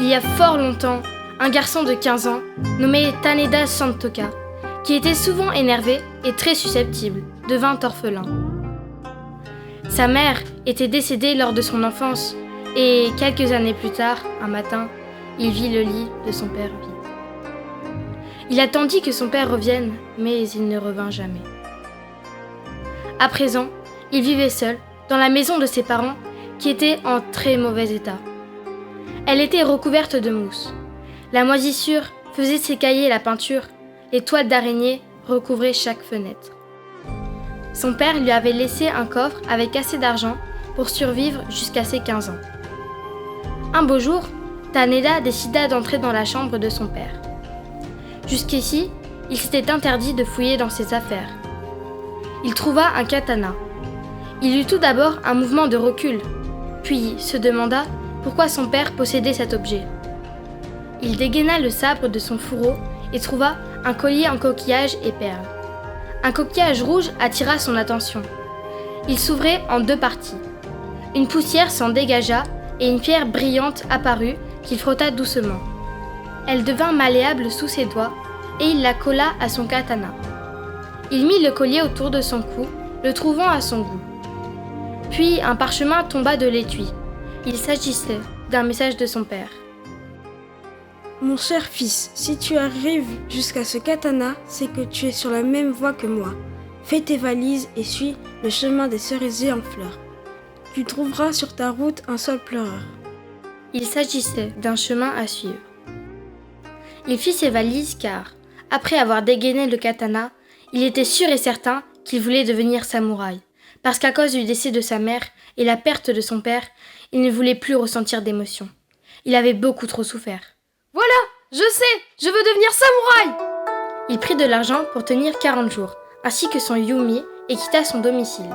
il y a fort longtemps, un garçon de 15 ans, nommé Taneda Santoka, qui était souvent énervé et très susceptible, devint orphelin. Sa mère était décédée lors de son enfance et quelques années plus tard, un matin, il vit le lit de son père vide. Il attendit que son père revienne, mais il ne revint jamais. À présent, il vivait seul, dans la maison de ses parents, qui était en très mauvais état. Elle était recouverte de mousse. La moisissure faisait s'écailler la peinture, les toiles d'araignée recouvraient chaque fenêtre. Son père lui avait laissé un coffre avec assez d'argent pour survivre jusqu'à ses 15 ans. Un beau jour, Taneda décida d'entrer dans la chambre de son père. Jusqu'ici, il s'était interdit de fouiller dans ses affaires. Il trouva un katana. Il eut tout d'abord un mouvement de recul, puis se demanda pourquoi son père possédait cet objet. Il dégaina le sabre de son fourreau et trouva un collier en coquillage et perles. Un coquillage rouge attira son attention. Il s'ouvrait en 2 parties. Une poussière s'en dégagea et une pierre brillante apparut qu'il frotta doucement. Elle devint malléable sous ses doigts et il la colla à son katana. Il mit le collier autour de son cou, le trouvant à son goût. Puis un parchemin tomba de l'étui. Il s'agissait d'un message de son père. Mon cher fils, si tu arrives jusqu'à ce katana, c'est que tu es sur la même voie que moi. Fais tes valises et suis le chemin des cerisiers en fleurs. Tu trouveras sur ta route un seul pleureur. Il s'agissait d'un chemin à suivre. Il fit ses valises car, après avoir dégainé le katana, il était sûr et certain qu'il voulait devenir samouraï, parce qu'à cause du décès de sa mère et la perte de son père, il ne voulait plus ressentir d'émotion. Il avait beaucoup trop souffert. « Voilà, je sais, je veux devenir samouraï !» Il prit de l'argent pour tenir 40 jours, ainsi que son yumi, et quitta son domicile.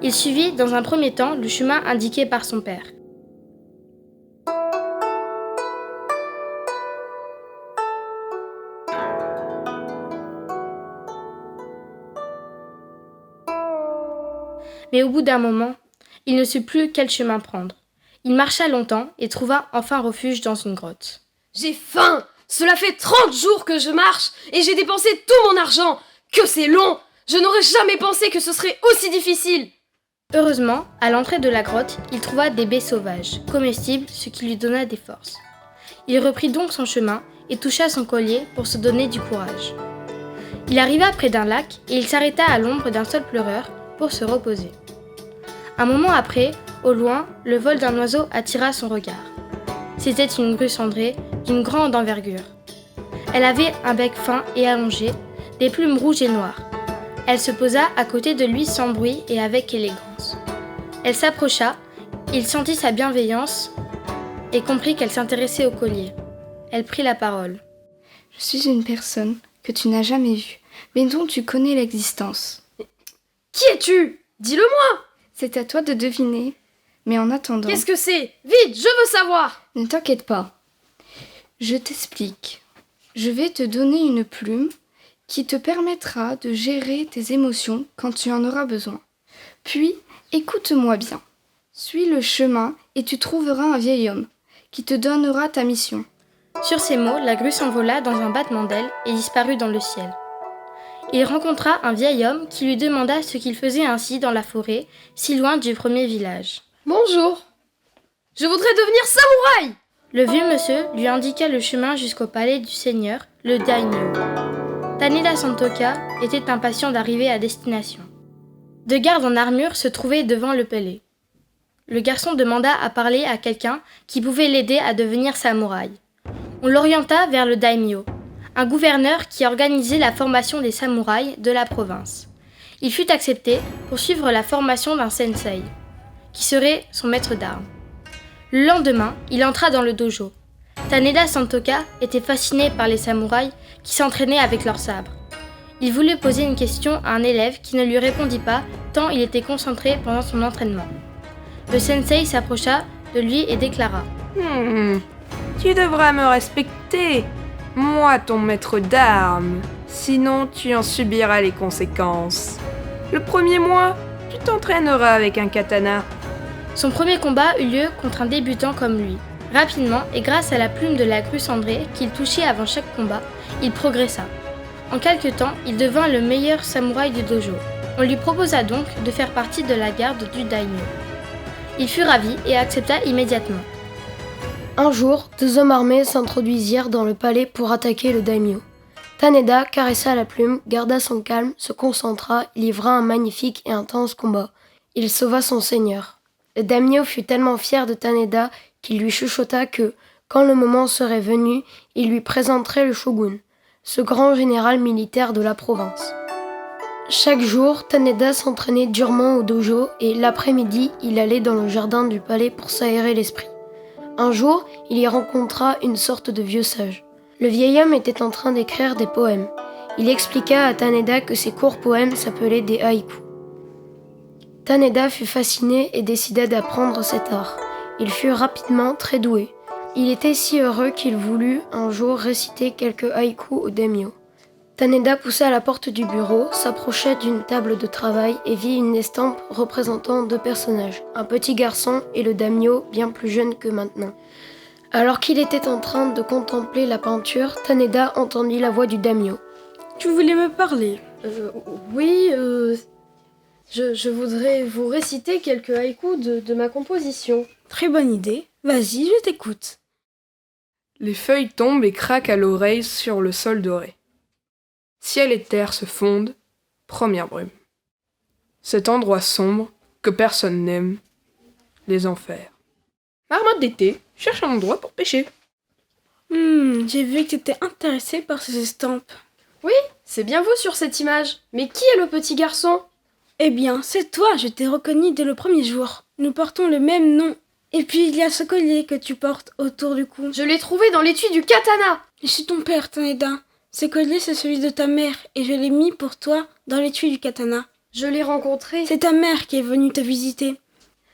Il suivit dans un premier temps le chemin indiqué par son père. Mais au bout d'un moment, il ne sut plus quel chemin prendre. Il marcha longtemps et trouva enfin refuge dans une grotte. « J'ai faim! Cela fait 30 jours que je marche et j'ai dépensé tout mon argent! Que c'est long! Je n'aurais jamais pensé que ce serait aussi difficile !» Heureusement, à l'entrée de la grotte, il trouva des baies sauvages, comestibles, ce qui lui donna des forces. Il reprit donc son chemin et toucha son collier pour se donner du courage. Il arriva près d'un lac et il s'arrêta à l'ombre d'un seul pleureur pour se reposer. Un moment après, au loin, le vol d'un oiseau attira son regard. C'était une grue cendrée d'une grande envergure. Elle avait un bec fin et allongé, des plumes rouges et noires. Elle se posa à côté de lui sans bruit et avec élégance. Elle s'approcha, il sentit sa bienveillance et comprit qu'elle s'intéressait au collier. Elle prit la parole. « Je suis une personne que tu n'as jamais vue, mais dont tu connais l'existence. »« Qui es-tu ? Dis-le-moi !» ?»« C'est à toi de deviner, mais en attendant... »« Qu'est-ce que c'est ? Vite, je veux savoir !»« Ne t'inquiète pas. Je t'explique. Je vais te donner une plume qui te permettra de gérer tes émotions quand tu en auras besoin. Puis, écoute-moi bien. Suis le chemin et tu trouveras un vieil homme qui te donnera ta mission. » Sur ces mots, la grue s'envola dans un battement d'ailes et disparut dans le ciel. Il rencontra un vieil homme qui lui demanda ce qu'il faisait ainsi dans la forêt, si loin du premier village. « Bonjour, je voudrais devenir samouraï !» Le vieux monsieur lui indiqua le chemin jusqu'au palais du seigneur, le daimyo. Taneda Santoka était impatient d'arriver à destination. 2 gardes en armure se trouvaient devant le palais. Le garçon demanda à parler à quelqu'un qui pouvait l'aider à devenir samouraï. On l'orienta vers le daimyo, un gouverneur qui organisait la formation des samouraïs de la province. Il fut accepté pour suivre la formation d'un sensei, qui serait son maître d'armes. Le lendemain, il entra dans le dojo. Taneda Santoka était fasciné par les samouraïs qui s'entraînaient avec leurs sabres. Il voulut poser une question à un élève qui ne lui répondit pas tant il était concentré pendant son entraînement. Le sensei s'approcha de lui et déclara « Tu devras me respecter, moi ton maître d'armes, sinon tu en subiras les conséquences. Le premier mois, tu t'entraîneras avec un katana. » Son premier combat eut lieu contre un débutant comme lui. Rapidement, et grâce à la plume de la grue cendrée qu'il touchait avant chaque combat, il progressa. En quelque temps, il devint le meilleur samouraï du dojo. On lui proposa donc de faire partie de la garde du daimyo. Il fut ravi et accepta immédiatement. Un jour, 2 hommes armés s'introduisirent dans le palais pour attaquer le daimyo. Taneda caressa la plume, garda son calme, se concentra, livra un magnifique et intense combat. Il sauva son seigneur. Le daimyo fut tellement fier de Taneda qu'il lui chuchota que, quand le moment serait venu, il lui présenterait le shogun, ce grand général militaire de la province. Chaque jour, Taneda s'entraînait durement au dojo et l'après-midi, il allait dans le jardin du palais pour s'aérer l'esprit. Un jour, il y rencontra une sorte de vieux sage. Le vieil homme était en train d'écrire des poèmes. Il expliqua à Taneda que ces courts poèmes s'appelaient des haïkus. Taneda fut fasciné et décida d'apprendre cet art. Il fut rapidement très doué. Il était si heureux qu'il voulut un jour réciter quelques haïkus au daimyo. Taneda poussa la porte du bureau, s'approcha d'une table de travail et vit une estampe représentant 2 personnages, un petit garçon et le daimyo bien plus jeune que maintenant. Alors qu'il était en train de contempler la peinture, Taneda entendit la voix du daimyo. Tu voulais me parler? Oui, je voudrais vous réciter quelques haïkus de ma composition. Très bonne idée. Vas-y, je t'écoute. Les feuilles tombent et craquent à l'oreille sur le sol doré. Ciel et terre se fondent, première brume. Cet endroit sombre que personne n'aime, les enfers. Marmotte d'été cherche un endroit pour pêcher. J'ai vu que tu étais intéressé par ces estampes. Oui, c'est bien vous sur cette image. Mais qui est le petit garçon? Eh bien, c'est toi, je t'ai reconnu dès le premier jour. Nous portons le même nom. Et puis il y a ce collier que tu portes autour du cou. Je l'ai trouvé dans l'étui du katana. Je suis ton père, Taneda. Ce collier, c'est celui de ta mère, et je l'ai mis pour toi dans l'étui du katana. Je l'ai rencontré. C'est ta mère qui est venue te visiter.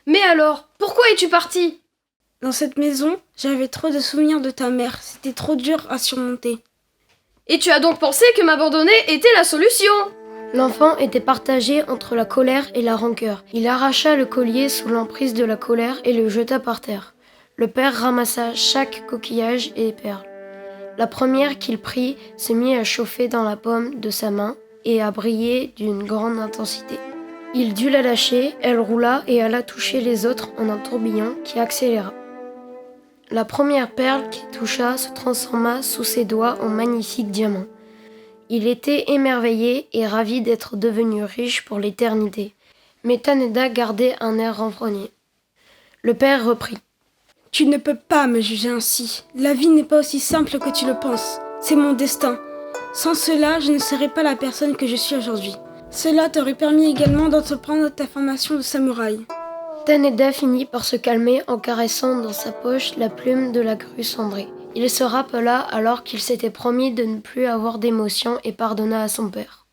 Mais alors, pourquoi es-tu parti? Dans cette maison, j'avais trop de souvenirs de ta mère. C'était trop dur à surmonter. Et tu as donc pensé que m'abandonner était la solution? L'enfant était partagé entre la colère et la rancœur. Il arracha le collier sous l'emprise de la colère et le jeta par terre. Le père ramassa chaque coquillage et perle. La première qu'il prit se mit à chauffer dans la paume de sa main et à briller d'une grande intensité. Il dut la lâcher, elle roula et alla toucher les autres en un tourbillon qui accéléra. La première perle qu'il toucha se transforma sous ses doigts en magnifiques diamants. Il était émerveillé et ravi d'être devenu riche pour l'éternité. Mais Taneda gardait un air renfrogné. Le père reprit. Tu ne peux pas me juger ainsi. La vie n'est pas aussi simple que tu le penses. C'est mon destin. Sans cela, je ne serais pas la personne que je suis aujourd'hui. Cela t'aurait permis également d'entreprendre ta formation de samouraï. Taneda finit par se calmer en caressant dans sa poche la plume de la grue cendrée. Il se rappela alors qu'il s'était promis de ne plus avoir d'émotion et pardonna à son père.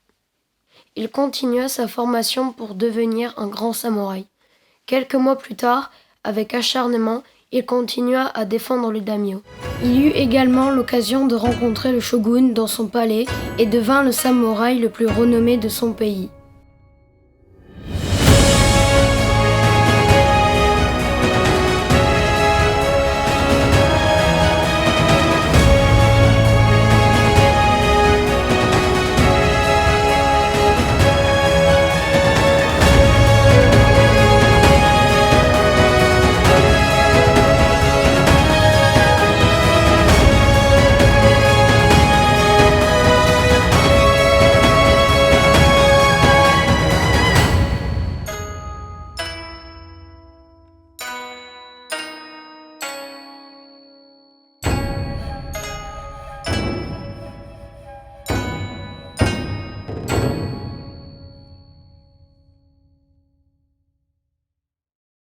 Il continua sa formation pour devenir un grand samouraï. Quelques mois plus tard, avec acharnement, il continua à défendre le daimyo. Il eut également l'occasion de rencontrer le shogun dans son palais et devint le samouraï le plus renommé de son pays.